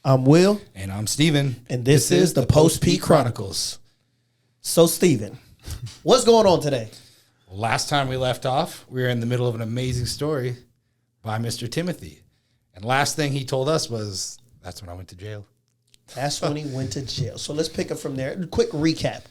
I'm Will. And I'm Steven. And this is the Post P Chronicles. So, Steven, what's going on today? Last time we left off, we were in the middle of an amazing story by Mr. Timothy. And last thing he told us was, that's when I went to jail. That's when he went to jail. So let's pick up from there. Quick recap.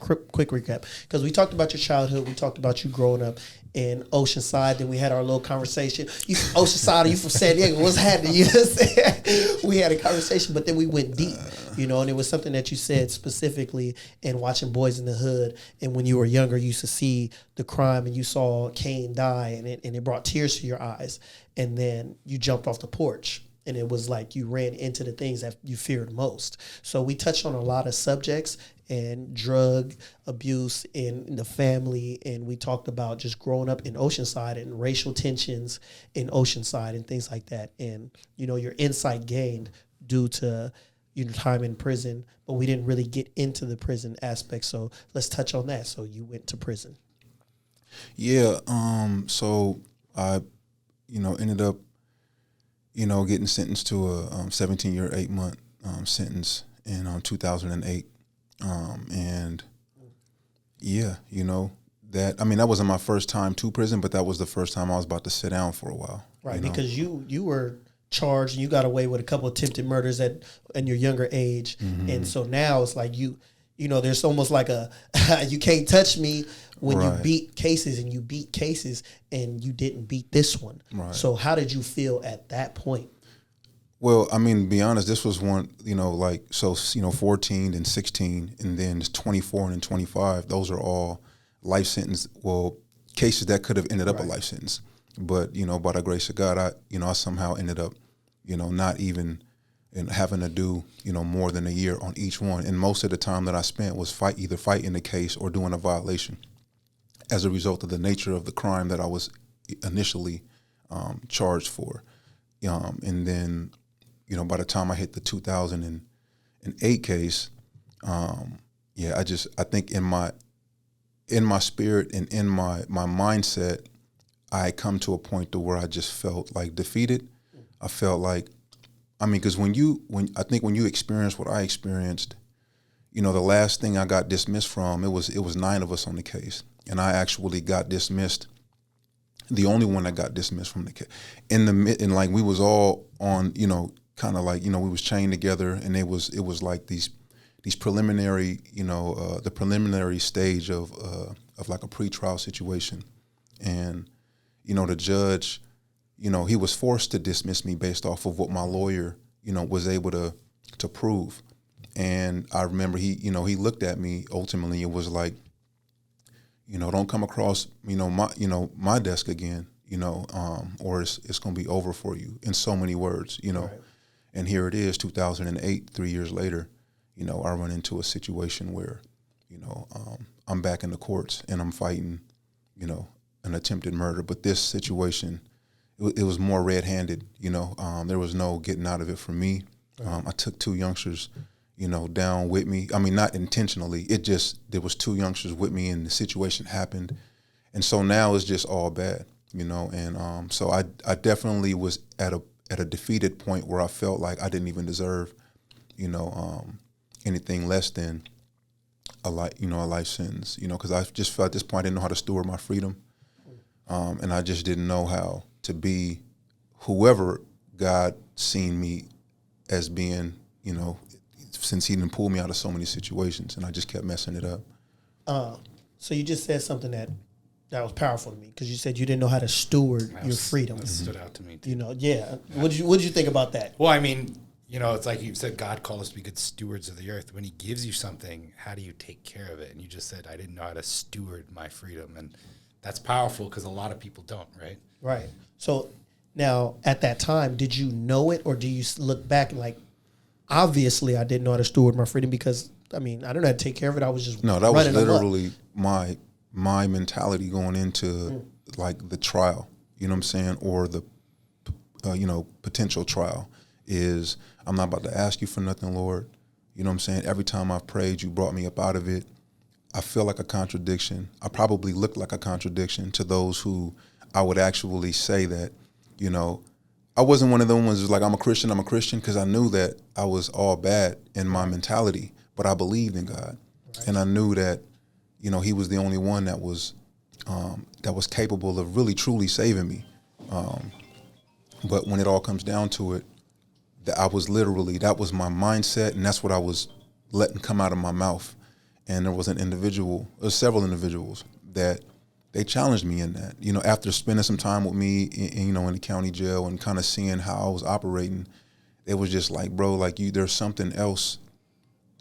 Because we talked about your childhood. We talked about you growing up in Oceanside. Then we had our little conversation. You from Oceanside or you from San Diego? What's happening? You know what I'm saying? We had a conversation, but then we went deep, and it was something that you said specifically in watching Boys in the Hood. And when you were younger, you used to see the crime and you saw Cain die and it brought tears to your eyes. And then you jumped off the porch. And it was like you ran into the things that you feared most. So we touched on a lot of subjects and drug abuse in the family. And we talked about just growing up in Oceanside and racial tensions in Oceanside and things like that. And, your insight gained due to your time in prison. But we didn't really get into the prison aspect. So let's touch on that. So you went to prison. Yeah. So I, ended up getting sentenced to a 17-year, 8-month sentence in 2008. And yeah, that wasn't my first time to prison, but that was the first time I was about to sit down for a while. Right, because you were charged and you got away with a couple of attempted murders in your younger age. Mm-hmm. And so now it's like there's almost like a you can't touch me when you beat cases and and you didn't beat this one. Right. So how did you feel at that point? Well, to be honest, this was one, 14 and 16 and then 24 and 25. Those are all life sentence, cases that could have ended up a life sentence. But, by the grace of God, I somehow ended up, not even and having to do, more than a year on each one. And most of the time that I spent was either fighting the case or doing a violation as a result of the nature of the crime that I was initially charged for. And then, by the time I hit the 2008 case, I think in my spirit and in my mindset, I had come to a point to where I just felt like defeated. I felt like, because when you experience what I experienced, the last thing I got dismissed from, it was 9 of us on the case, and I actually got dismissed. The only one that got dismissed from the case, we was all on, kind of like, we was chained together, and it was like these preliminary, the preliminary stage of like a pretrial situation, and the judge, he was forced to dismiss me based off of what my lawyer, was able to prove. And I remember he looked at me ultimately and was like, don't come across, my desk again, or it's going to be over for you, in so many words, Right. And here it is, 2008, 3 years later, I run into a situation where, I'm back in the courts and I'm fighting, an attempted murder. But this situation, it was more red-handed, there was no getting out of it for me. I took 2 youngsters, down with me. Not intentionally. There was 2 youngsters with me and the situation happened. And so now it's just all bad, and so I definitely was at a defeated point where I felt like I didn't even deserve, anything less than a life sentence, because I just felt at this point I didn't know how to steward my freedom. And I just didn't know how to be whoever God seen me as being, since he didn't pull me out of so many situations, and I just kept messing it up. So you just said something that was powerful to me, because you said you didn't know how to steward your freedom. That stood out to me too. Yeah. What did you think about that? Well, it's like you said, God called us to be good stewards of the earth. When he gives you something, how do you take care of it? And you just said, I didn't know how to steward my freedom. And that's powerful, because a lot of people don't, right? Right. So now, at that time, did you know it, or do you look back and like, obviously I didn't know how to steward my freedom, because, I don't know how to take care of it. I was just No, that was literally my mentality going into like the trial, you know what I'm saying, or the, potential trial is, I'm not about to ask you for nothing, Lord. You know what I'm saying? Every time I've prayed, you brought me up out of it. I feel like a contradiction. I probably look like a contradiction to those who I would actually say that, I wasn't one of the ones who's like, I'm a Christian, because I knew that I was all bad in my mentality, but I believed in God. Right. And I knew that, he was the only one that was capable of really, truly saving me. But when it all comes down to it, that was my mindset, and that's what I was letting come out of my mouth. And there was several individuals that they challenged me in that. After spending some time with me, in the county jail and kind of seeing how I was operating, it was just like, bro, like there's something else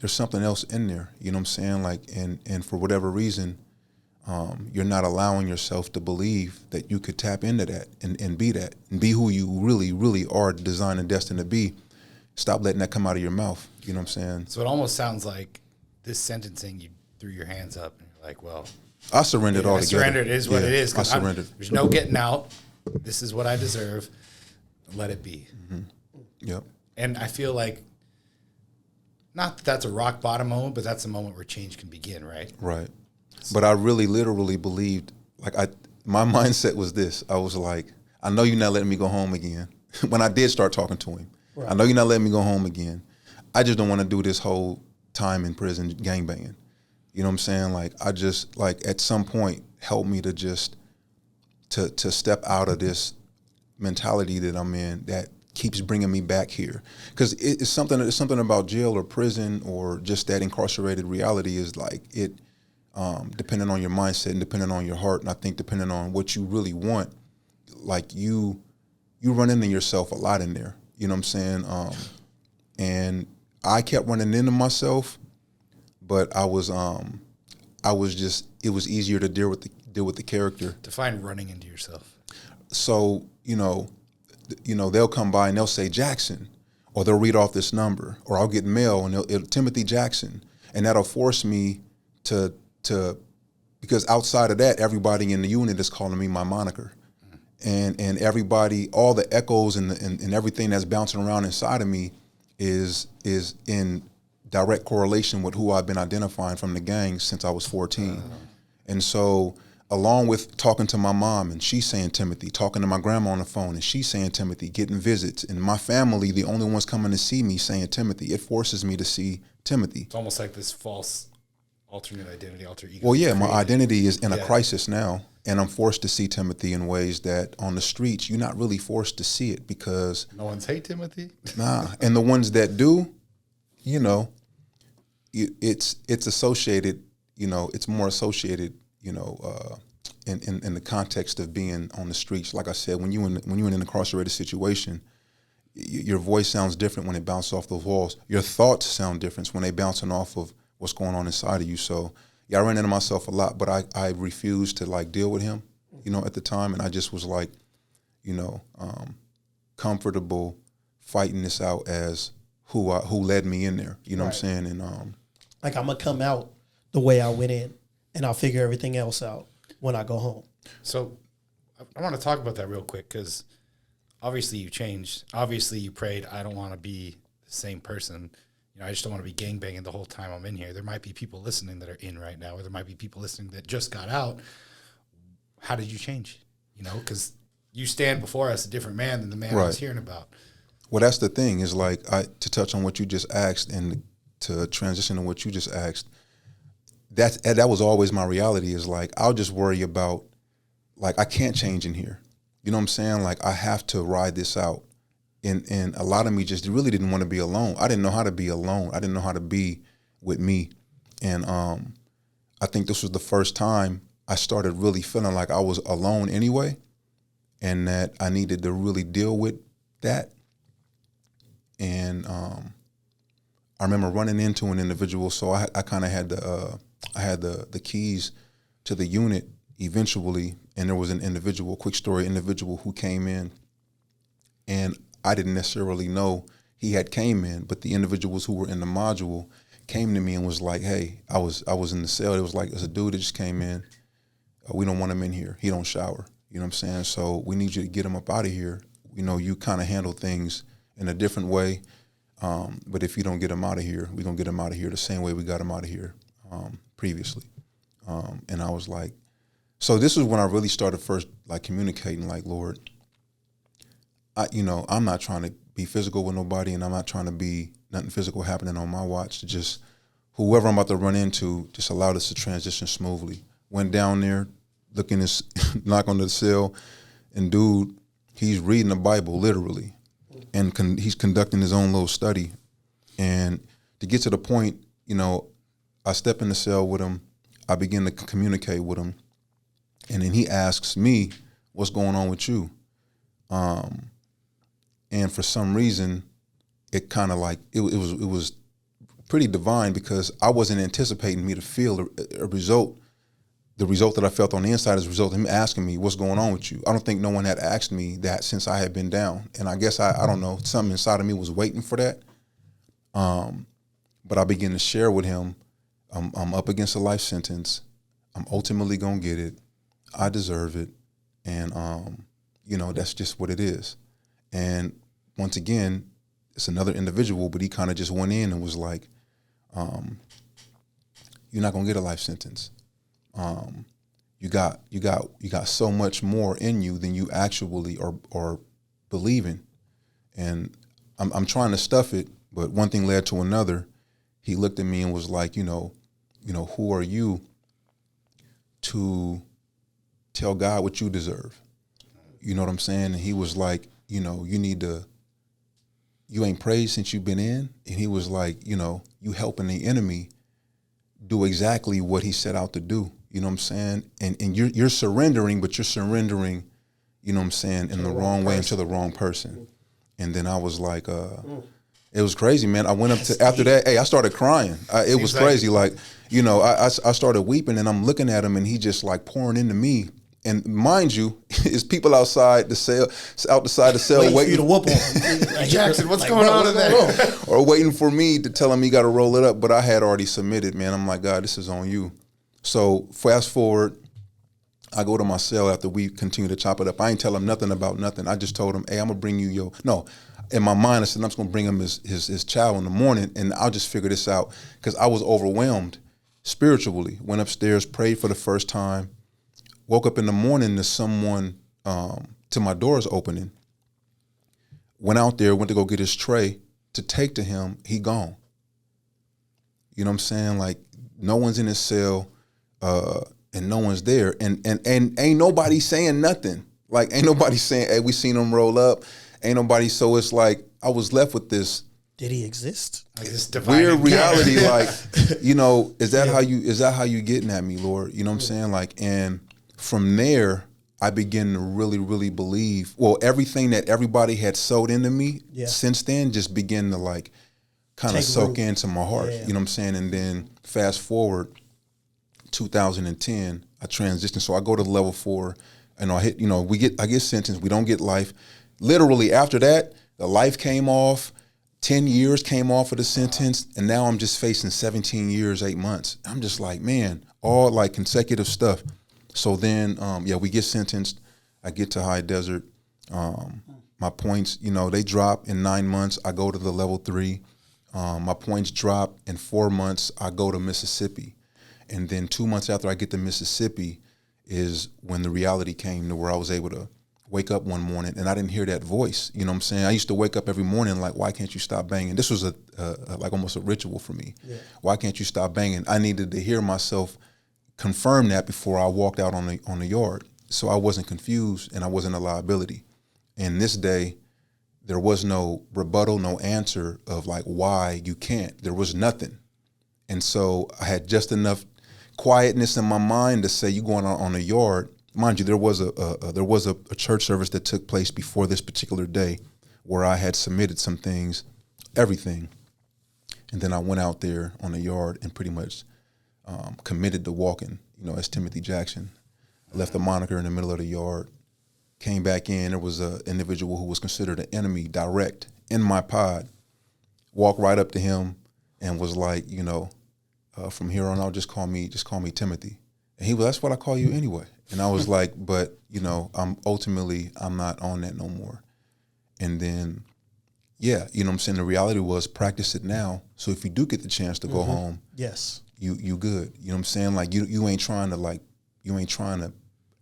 in there. You know what I'm saying? Like, and for whatever reason, you're not allowing yourself to believe that you could tap into that and be that and be who you really, really are designed and destined to be. Stop letting that come out of your mouth. You know what I'm saying? So it almost sounds like this sentencing, you threw your hands up and you're like, well, I surrendered altogether. I surrendered. It is what it is. I surrendered. There's no getting out. This is what I deserve. Let it be. Mm-hmm. Yep. And I feel like, not that that's a rock bottom moment, but that's a moment where change can begin, right? Right. But I really literally believed, my mindset was this. I was like, I know you're not letting me go home again. When I did start talking to him, right. I know you're not letting me go home again. I just don't want to do this whole time in prison gangbanging. You know what I'm saying? Like, I just, at some point, help me to just, to step out of this mentality that I'm in that keeps bringing me back here. Because it's something about jail or prison or just that incarcerated reality is like it, depending on your mindset and depending on your heart, and I think depending on what you really want, like you run into yourself a lot in there. You know what I'm saying? And I kept running into myself, but it was easier to deal with the character. Define running into yourself. So, they'll come by and they'll say Jackson, or they'll read off this number, or I'll get mail and it'll Timothy Jackson, and that'll force me to because outside of that, everybody in the unit is calling me my moniker, and everybody, all the echoes and everything that's bouncing around inside of me is in direct correlation with who I've been identifying from the gang since I was 14. And so, along with talking to my mom and she's saying Timothy, talking to my grandma on the phone and she's saying Timothy, getting visits, and my family, the only ones coming to see me saying Timothy, it forces me to see Timothy. It's almost like this false alternate identity, alter ego. Well, yeah, my identity is in a crisis now, and I'm forced to see Timothy in ways that on the streets, you're not really forced to see it because... No one's hate Timothy? Nah, and the ones that do, it's associated, it's more associated, in the context of being on the streets. Like I said, when you're in an incarcerated situation, your voice sounds different when it bounces off those walls. Your thoughts sound different when they bouncing off of what's going on inside of you. So yeah, I ran into myself a lot, but I refused to deal with him, at the time. And I just was comfortable fighting this out as who led me in there. You know what I'm saying? And I'm gonna come out the way I went in, and I'll figure everything else out when I go home. So I want to talk about that real quick, because obviously you changed. Obviously you prayed, I don't want to be the same person. I just don't want to be gangbanging the whole time I'm in here. There might be people listening that are in right now, or there might be people listening that just got out. How did you change? Because you stand before us a different man than the man I was hearing about. Well, that's the thing is to touch on what you just asked and to transition to what you just asked. That was always my reality is I'll just worry about I can't change in here. You know what I'm saying? I have to ride this out. And a lot of me just really didn't want to be alone. I didn't know how to be alone. I didn't know how to be with me. And I think this was the first time I started really feeling like I was alone anyway, and that I needed to really deal with that. And I remember running into an individual. So I kind of had the keys to the unit eventually, and there was an individual, quick story individual who came in, and I didn't necessarily know he had came in, but the individuals who were in the module came to me and was like, hey, I was in the cell. It was like, there's a dude that just came in. We don't want him in here. He don't shower. You know what I'm saying? So we need you to get him up out of here. You kind of handle things in a different way. But if you don't get him out of here, we're going to get him out of here the same way we got him out of here previously. And I was like, so this is when I really started first communicating Lord, I'm not trying to be physical with nobody, and I'm not trying to be nothing physical happening on my watch. Just whoever I'm about to run into, just allow this to transition smoothly. Went down there, looking this knock on the cell, and dude, he's reading the Bible literally, and he's conducting his own little study. And to get to the point, I step in the cell with him. I begin to communicate with him, and then he asks me, "What's going on with you?" And for some reason, it kind of like it was pretty divine, because I wasn't anticipating me to feel a result. The result that I felt on the inside is a result of him asking me, "What's going on with you?" I don't think no one had asked me that since I had been down, and I guess I don't know, something inside of me was waiting for that. But I began to share with him, I'm up against a life sentence. I'm ultimately gonna get it. I deserve it, and that's just what it is. And once again, it's another individual, but he kind of just went in and was like, "You're not gonna get a life sentence. You got so much more in you than you actually are believing." And I'm trying to stuff it, but one thing led to another. He looked at me and was like, "Who are you to tell God what you deserve?" You know what I'm saying? And he was like, you ain't prayed since you've been in. And he was like, you helping the enemy do exactly what he set out to do. You know what I'm saying? And you're surrendering, but you're surrendering, in the wrong way and to the wrong person. And then I was like, it was crazy, man. I went up to, after that, I started crying. It was crazy. I started weeping, and I'm looking at him, and he just like pouring into me. And mind you, it's people outside the cell, out the side of the cell, waiting for you to whoop on. Like, Jackson, what's going on in there? Or waiting for me to tell him he got to roll it up. But I had already submitted, man. I'm like, "God, this is on you." So fast forward, I go to my cell after we continue to chop it up. I ain't tell him nothing about nothing. I just told him, "Hey, I'm gonna bring you in my mind, I said, I'm just gonna bring him his child in the morning, and I'll just figure this out," because I was overwhelmed spiritually. Went upstairs, prayed for the first time. Woke up in the morning to someone, to my doors opening. Went out there, went to go get his tray to take to him. He gone. You know what I'm saying? Like, no one's in his cell, and no one's there. And ain't nobody saying nothing. Like, ain't nobody saying, "Hey, we seen him roll up." Ain't nobody. So it's like, I was left with this. Did he exist? Like this weird reality. Like, is that how you getting at me, Lord? You know what I'm saying? Like, and from there, I begin to really, really believe. Well, everything that everybody had sowed into me since then just began to like kind of soak into my heart. You know what I'm saying? And then fast forward, 2010, I transitioned. So I go to level 4, and I get sentenced. We don't get life. Literally after that, the life came off. 10 years came off of the sentence, and now I'm just facing 17 years, 8 months. I'm just like, man, all like consecutive stuff. So then, we get sentenced. I get to high desert. My points, they drop in 9 months. I go to the level 3. My points drop in 4 months. I go to Mississippi. And then 2 months after I get to Mississippi is when the reality came to where I was able to wake up one morning and I didn't hear that voice. You know what I'm saying? I used to wake up every morning like, "Why can't you stop banging?" This was like almost a ritual for me. Yeah. "Why can't you stop banging?" I needed to hear myself confirm that before I walked out on the yard. So I wasn't confused and I wasn't a liability. And this day, there was no rebuttal, no answer of like why you can't. There was nothing. And so I had just enough quietness in my mind to say, "You going on the yard." Mind you, there was a church service that took place before this particular day where I had submitted some things, everything. And then I went out there on the yard and pretty much committed to walking, as Timothy Jackson. I left the moniker in the middle of the yard, came back in. There was an individual who was considered an enemy direct in my pod, walked right up to him and was like, "From here on out, just call me Timothy." And he was, "That's what I call you anyway." And I was like, "But, I'm not on that no more." And then, what I'm saying? The reality was practice it now. So if you do get the chance to go home, yes, you good. You know what I'm saying? Like you ain't trying to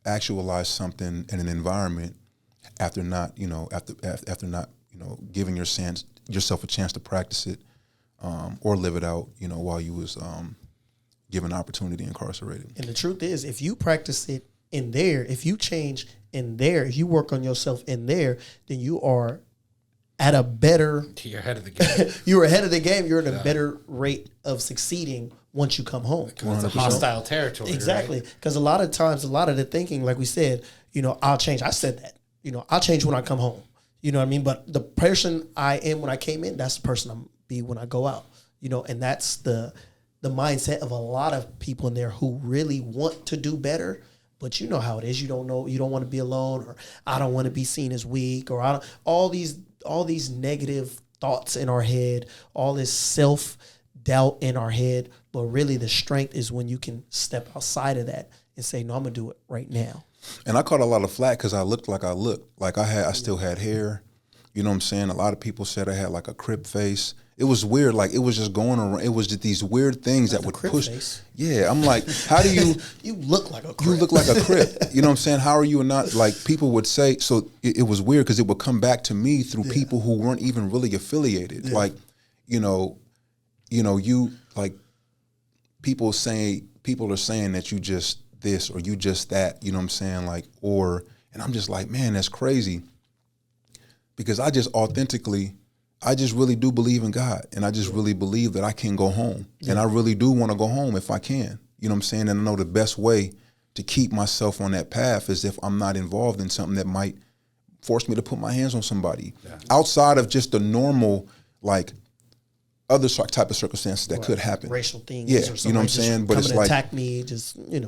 actualize something in an environment after not, after not, giving yourself a chance to practice it, or live it out, while you was given opportunity incarcerated. And the truth is, if you practice it in there, if you change in there, if you work on yourself in there, then you are at a better. You're ahead of the game. You're ahead of the game. You're at a better rate of succeeding once you come home. It's a hostile territory. Exactly. Because a lot of times, a lot of the thinking, like we said, I'll change. I said that. I'll change when I come home. You know what I mean? But the person I am when I came in, that's the person I'm be when I go out. And that's the mindset of a lot of people in there who really want to do better. But you know how it is. You don't want to be alone, or I don't want to be seen as weak, or all these negative thoughts in our head, all this self-doubt in our head. But really the strength is when you can step outside of that and say, no, I'm going to do it right now. And I caught a lot of flack because I looked like I looked. Like I still had hair. You know what I'm saying? A lot of people said I had like a Crip face. It was weird. Like it was just going around. It was just these weird things that would push. Face. Yeah, I'm like, how do you? You look like a Crip. You look like a Crip. You know what I'm saying? How are you not? Like people would say. So it was weird because it would come back to me through people who weren't even really affiliated. Yeah. Like, you like people are saying that you just this or you just that. You know what I'm saying? Like and I'm just like, man, that's crazy. Because I just really do believe in God, and I just really believe that I can go home, and I really do want to go home if I can. You know what I'm saying? And I know the best way to keep myself on that path is if I'm not involved in something that might force me to put my hands on somebody outside of just the normal, like other type of circumstances that could happen. Racial things. Yeah, you know what I'm saying? But it's like attack me,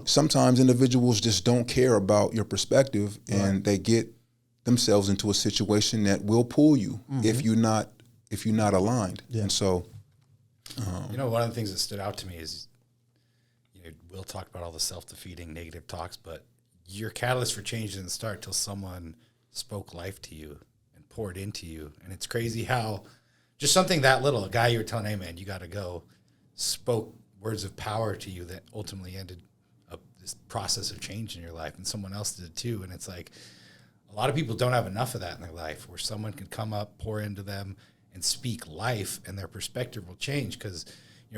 sometimes individuals just don't care about your perspective, and they get themselves into a situation that will pull you if you're not aligned. Yeah. And so, one of the things that stood out to me is, Will talked about all the self-defeating negative talks, but your catalyst for change didn't start till someone spoke life to you and poured into you. And it's crazy how just something that little, a guy you were telling, hey man, you got to go, spoke words of power to you that ultimately ended up this process of change in your life, and someone else did too. And it's like, a lot of people don't have enough of that in their life where someone can come up, pour into them, and speak life, and their perspective will change. Because,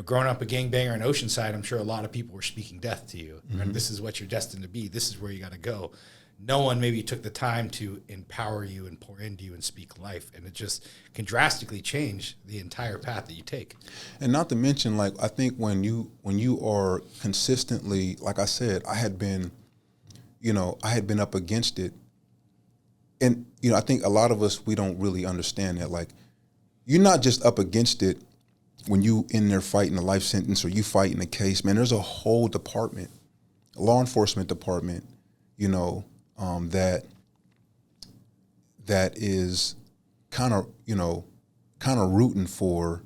growing up a gangbanger in Oceanside, I'm sure a lot of people were speaking death to you. Mm-hmm. And this is what you're destined to be. This is where you got to go. No one maybe took the time to empower you and pour into you and speak life. And it just can drastically change the entire path that you take. And not to mention, like, I think when you are consistently, like I said, I had been up against it. And, I think a lot of us, we don't really understand that. Like, you're not just up against it when you in there fighting a life sentence or you fighting a case. Man, there's a whole department, a law enforcement department, that is kind of rooting for,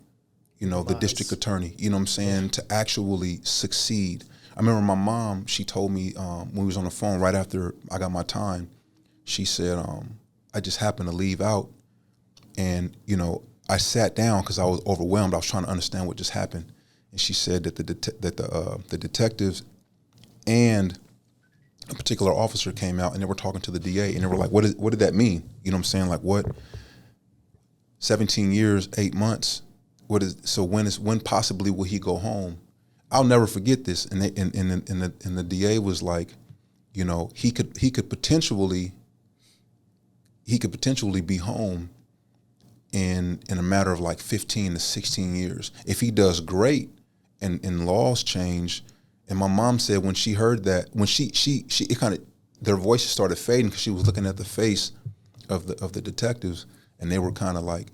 the district attorney, you know what I'm saying, to actually succeed. I remember my mom, she told me when we was on the phone right after I got my time, she said, I just happened to leave out, and, I sat down because I was overwhelmed. I was trying to understand what just happened. And she said that the detectives and a particular officer came out and they were talking to the DA, and they were like, what did that mean? You know what I'm saying? Like, what? 17 years, 8 months. When possibly will he go home? I'll never forget this. And the DA was like, he could potentially be home in a matter of like 15 to 16 years. If he does great and laws change. And my mom said when she heard that, when their voices started fading because she was looking at the face of the detectives, and they were kind of like,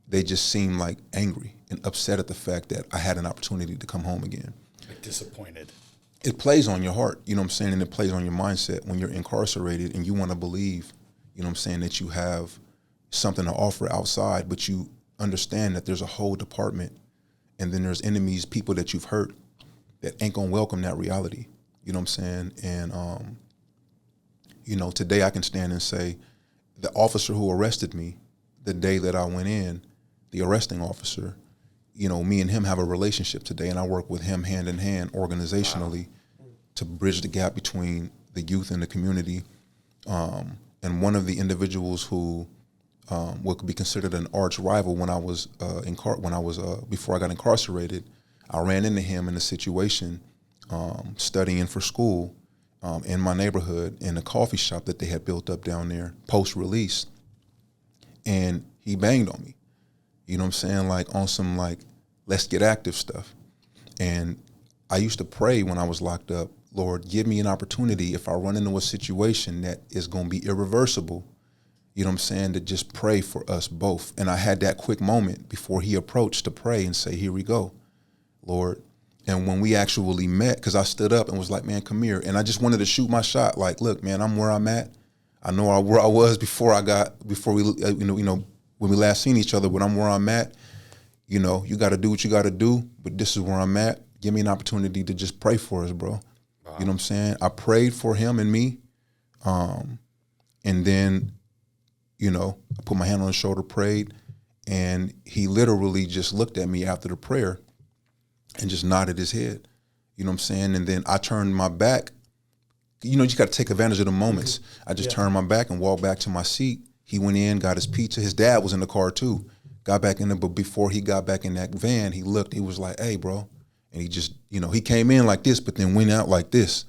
they just seemed like angry and upset at the fact that I had an opportunity to come home again. Like disappointed. It plays on your heart, you know what I'm saying? And it plays on your mindset when you're incarcerated and you want to believe, you know what I'm saying, that you have something to offer outside, but you understand that there's a whole department, and then there's enemies, people that you've hurt that ain't gonna welcome that reality. You know what I'm saying? And, today I can stand and say the officer who arrested me the day that I went in, the arresting officer, me and him have a relationship today, and I work with him hand in hand organizationally to bridge the gap between the youth and the community. and one of the individuals who what could be considered an arch rival when I was before I got incarcerated, I ran into him in a situation studying for school in my neighborhood in a coffee shop that they had built up down there post release, and he banged on me. You know what I'm saying? Like on some like let's get active stuff. And I used to pray when I was locked up, Lord, give me an opportunity if I run into a situation that is going to be irreversible, you know what I'm saying, to just pray for us both. And I had that quick moment before he approached to pray and say, here we go, Lord. And when we actually met, because I stood up and was like, man, come here. And I just wanted to shoot my shot. Like, look, man, I'm where I'm at. I know where I was before we, when we last seen each other, but I'm where I'm at. You know, you got to do what you got to do, but this is where I'm at. Give me an opportunity to just pray for us, bro. Wow. You know what I'm saying? I prayed for him and me. And then, you know, I put my hand on his shoulder, prayed, and he literally just looked at me after the prayer and just nodded his head. You know what I'm saying? And then I turned my back. You know, you got to take advantage of the moments. I just turned my back and walked back to my seat. He went in, got his pizza. His dad was in the car too. Got back in there, but before he got back in that van, he looked, he was like, hey, bro. And he just, you know, he came in like this, but then went out like this.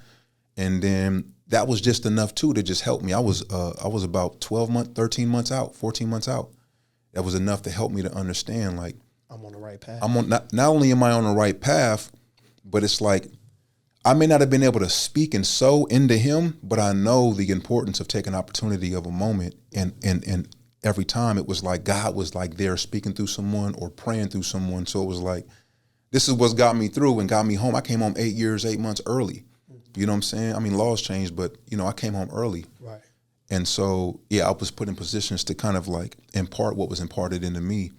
And then that was just enough too to just help me. I was about 13 months out, 14 months out. That was enough to help me to understand, like, I'm on the right path. I'm on, not only am I on the right path, but it's like, I may not have been able to speak and sow into him, but I know the importance of taking opportunity of a moment. And every time it was like God was like there speaking through someone or praying through someone. So it was like, this is what's got me through and got me home. I came home 8 years, 8 months early. You know what I'm saying? I mean, laws changed, but, you know, I came home early. Right. And so, yeah, I was put in positions to kind of like impart what was imparted into me.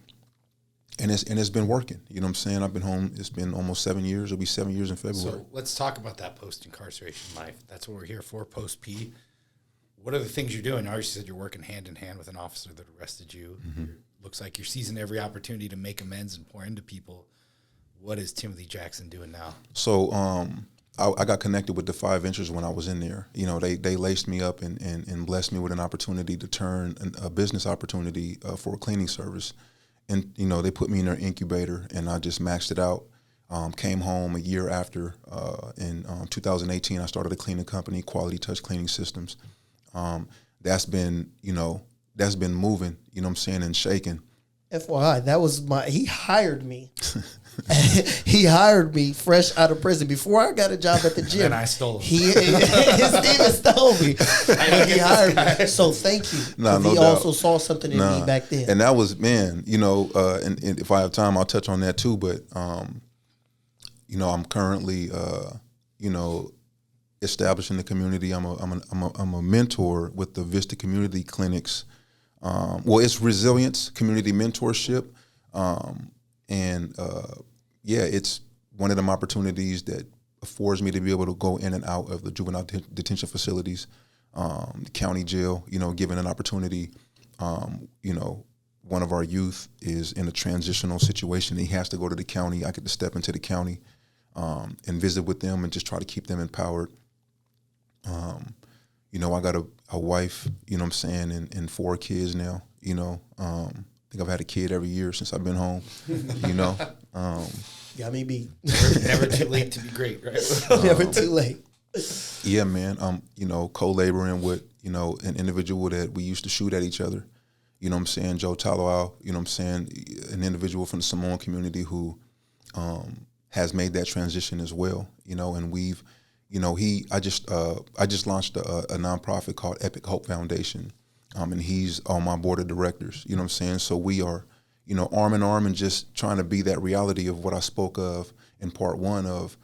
And it's been working. You know what I'm saying? I've been home. It's been almost 7 years. It'll be 7 years in February. So let's talk about that post-incarceration life. That's what we're here for, Post P. What are the things you're doing? I already said you're working hand in hand with an officer that arrested you. Mm-hmm. Looks like you're seizing every opportunity to make amends and pour into people. What is Timothy Jackson doing now? So I got connected with the 5 Ventures when I was in there. You know, they laced me up and blessed me with an opportunity to turn a business opportunity for a cleaning service. And, you know, they put me in their incubator, and I just maxed it out. Came home a year after. In 2018, I started a cleaning company, Quality Touch Cleaning Systems. That's been moving, you know what I'm saying, and shaking. FYI, that was he hired me. He hired me fresh out of prison before I got a job at the gym. And I stole him. His Steven stole me. He hired me. So thank you. No he doubt. also saw something in me back then. And that was, man, you know, and if I have time, I'll touch on that too. But, you know, I'm currently, you know, establishing the community. I'm a mentor with the Vista Community Clinics. Well, it's resilience, community mentorship. Yeah, it's one of them opportunities that affords me to be able to go in and out of the juvenile detention facilities, the county jail, you know, given an opportunity. You know, one of our youth is in a transitional situation. He has to go to the county. I get to step into the county and visit with them and just try to keep them empowered. You know, I got a wife, you know what I'm saying, and 4 kids now, you know. I think I've had a kid every year since I've been home, you know. Got me beat. Never too late to be great, right? Never too late. Yeah, man. You know, co-laboring with, you know, an individual that we used to shoot at each other. You know what I'm saying? Joe Taloau, you know what I'm saying? An individual from the Samoan community who has made that transition as well, you know, and we've, you know, I just launched a nonprofit called Epic Hope Foundation, and he's on my board of directors. You know what I'm saying? So we are, you know, arm in arm and just trying to be that reality of what I spoke of in part 1 of,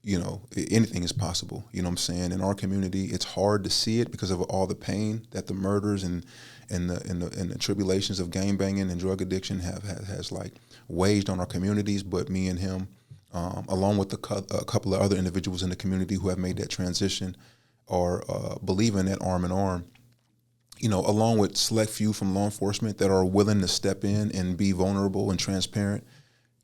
you know, anything is possible. You know what I'm saying? In our community, it's hard to see it because of all the pain that the murders and the tribulations of gang banging and drug addiction has like waged on our communities. But me and him, along with a couple of other individuals in the community who have made that transition, are believing that arm in arm, you know, along with select few from law enforcement that are willing to step in and be vulnerable and transparent,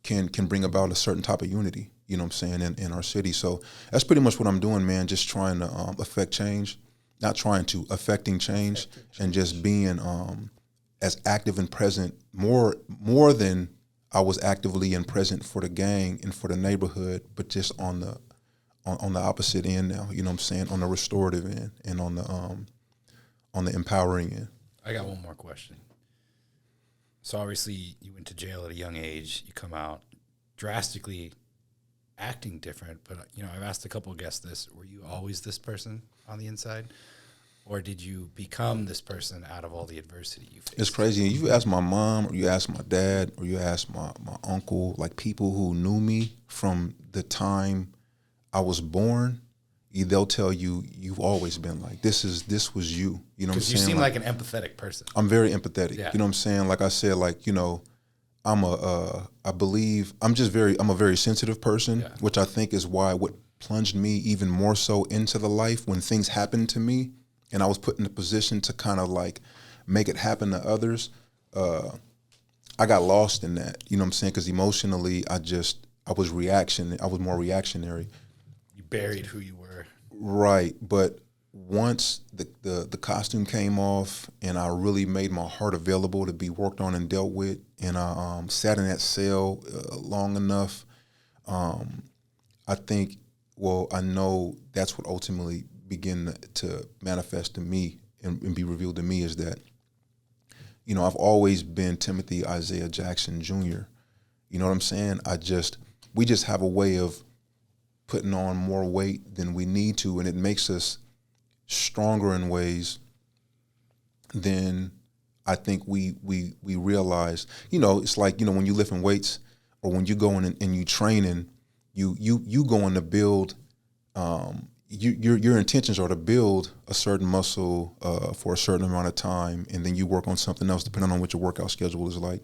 can bring about a certain type of unity, you know what I'm saying, in our city. So that's pretty much what I'm doing, man, just trying to affect change. not trying to, affecting change and just being as active and present more than I was actively and present for the gang and for the neighborhood, but just on the opposite end now, you know what I'm saying, on the restorative end and on the empowering end. I got one more question. So obviously you went to jail at a young age, you come out drastically acting different, but I've asked a couple of guests this, were you always this person on the inside? Or did you become this person out of all the adversity you faced? It's crazy. You ask my mom, or you ask my dad, or you ask my uncle, like people who knew me from the time I was born, they'll tell you, you've always been like, this was you. You know what I'm saying? Because you seem like an empathetic person. I'm very empathetic. Yeah. You know what I'm saying? Like I said, like, I'm a very sensitive person, yeah. which I think is why what plunged me even more so into the life when things happened to me and I was put in a position to kind of like make it happen to others. I got lost in that, you know what I'm saying? Because emotionally, I was more reactionary. You buried who you were. Right. But once the costume came off and I really made my heart available to be worked on and dealt with, and I sat in that cell long enough, I think, I know that's what ultimately began to manifest to me and be revealed to me is that, I've always been Timothy Isaiah Jackson Jr. You know what I'm saying? We just have a way of putting on more weight than we need to, and it makes us stronger in ways than I think we realize. It's like, when you lifting weights or when you go in and you training, you going to build, your intentions are to build a certain muscle for a certain amount of time, and then you work on something else depending on what your workout schedule is like.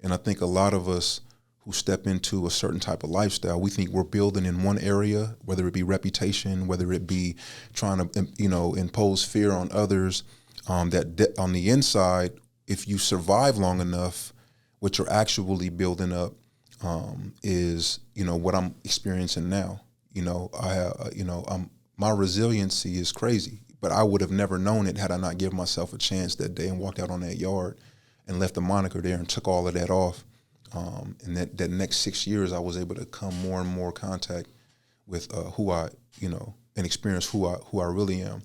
And I think a lot of us who step into a certain type of lifestyle, we think we're building in one area, whether it be reputation, whether it be trying to, impose fear on others, that on the inside, if you survive long enough, what you're actually building up is, what I'm experiencing now. My resiliency is crazy, but I would have never known it had I not given myself a chance that day and walked out on that yard and left the moniker there and took all of that off. And that next 6 years, I was able to come more and more contact with who I, and experience who I really am.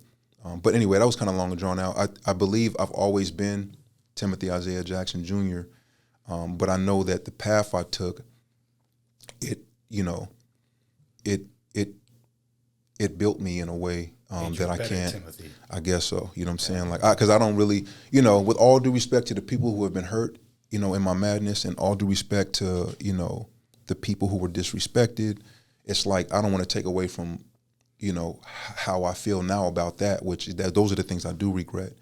But anyway, that was kind of long and drawn out. I believe I've always been Timothy Isaiah Jackson Jr., but I know that the path I took, it built me in a way that I can't. Timothy. I guess so. You know what I'm saying? Like, because I don't really, with all due respect to the people who have been hurt, in my madness, and all due respect to, the people who were disrespected, it's like I don't want to take away from, how I feel now about that, which is that those are the things I do regret.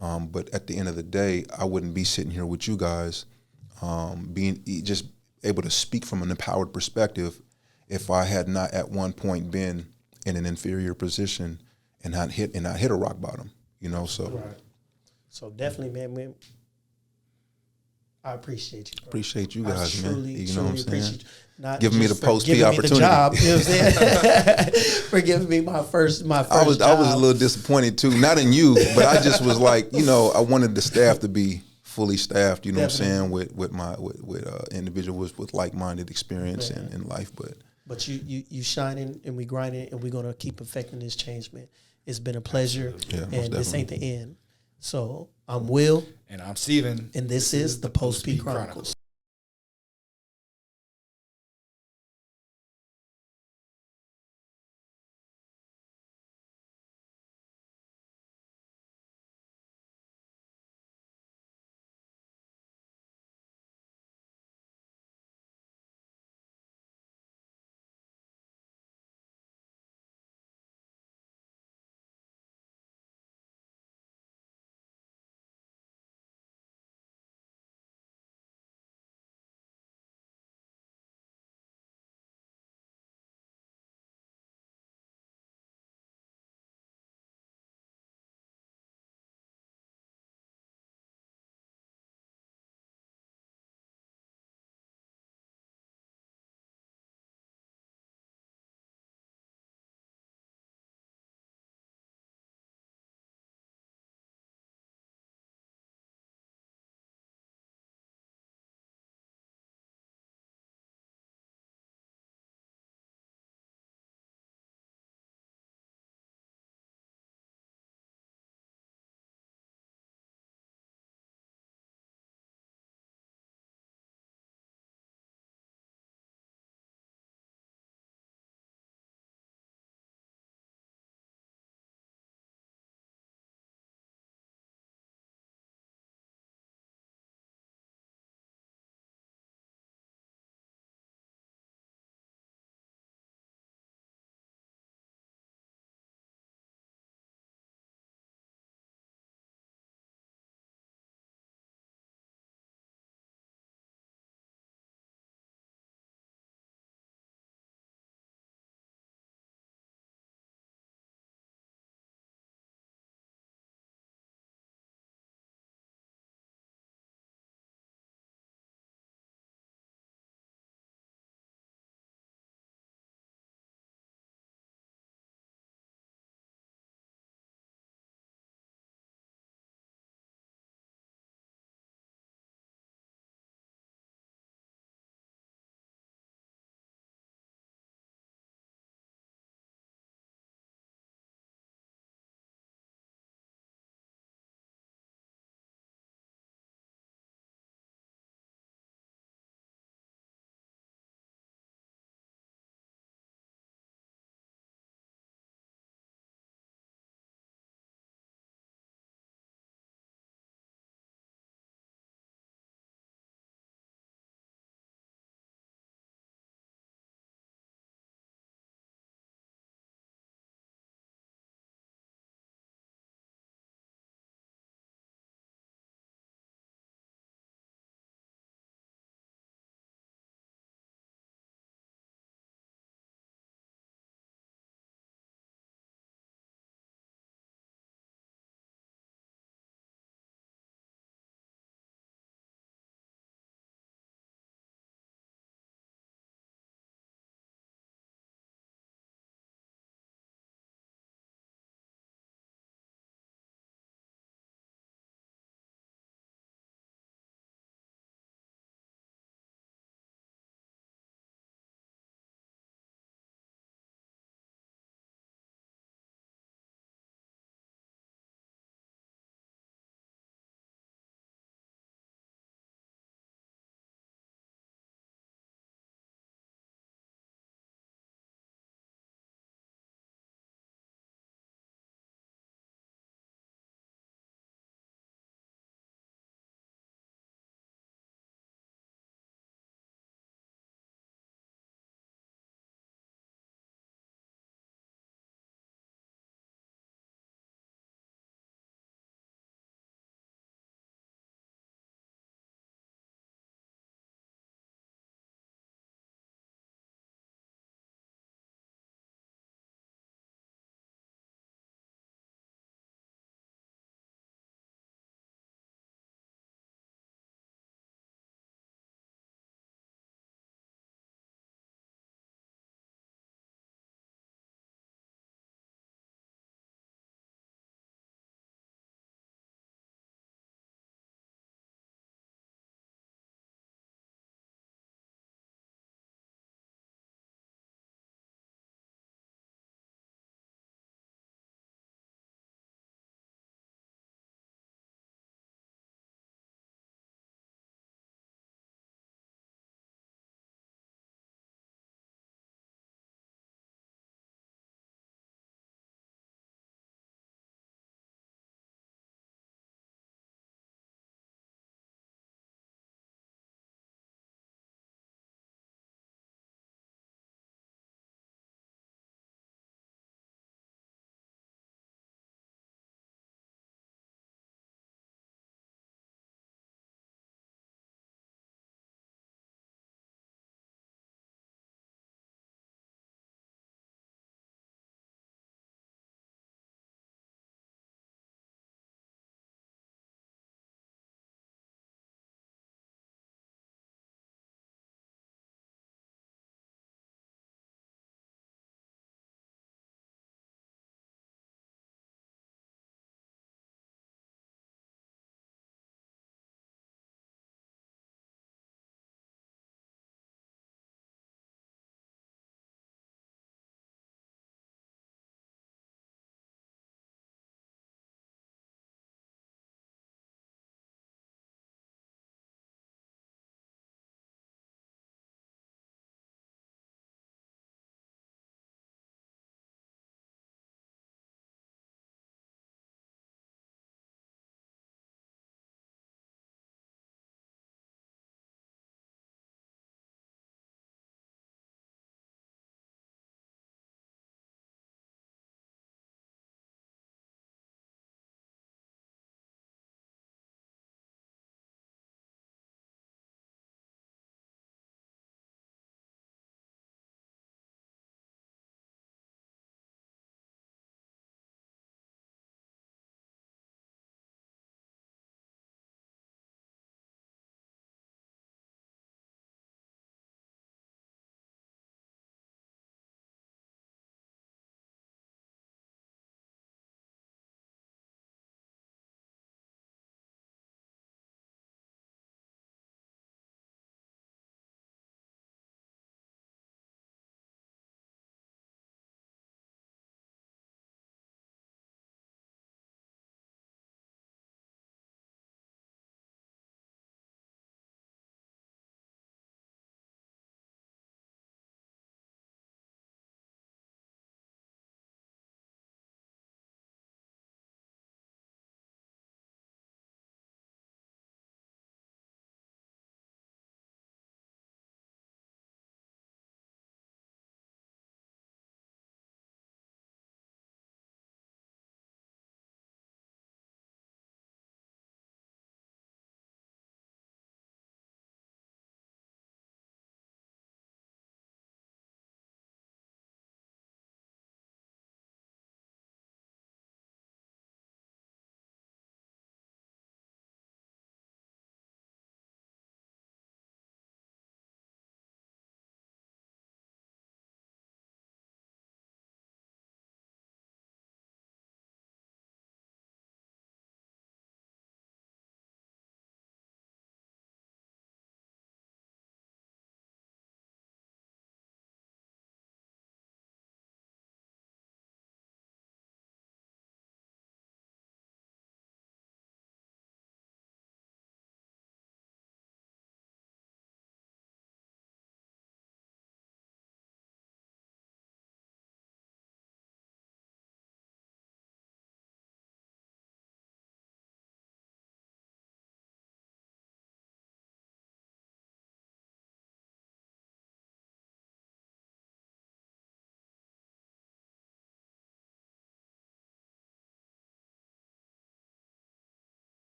But at the end of the day, I wouldn't be sitting here with you guys, being just able to speak from an empowered perspective if I had not at one point been in an inferior position and not hit a rock bottom, so. Right. So definitely, man, I appreciate you, bro. Appreciate you guys, man. You know what I'm saying? Appreciate you. Not giving me the Post P opportunity. The job, you know what I'm saying? For giving me my first I was job. a little disappointed too. Not in you, but I just was like, I wanted the staff to be fully staffed, what I'm saying, with individuals with like-minded experience in life. But you shining and we grinding and we're gonna keep affecting this change, man. It's been a pleasure. Yeah, and this ain't the end. So I'm Will. And I'm Steven. And this is the Post P Chronicles.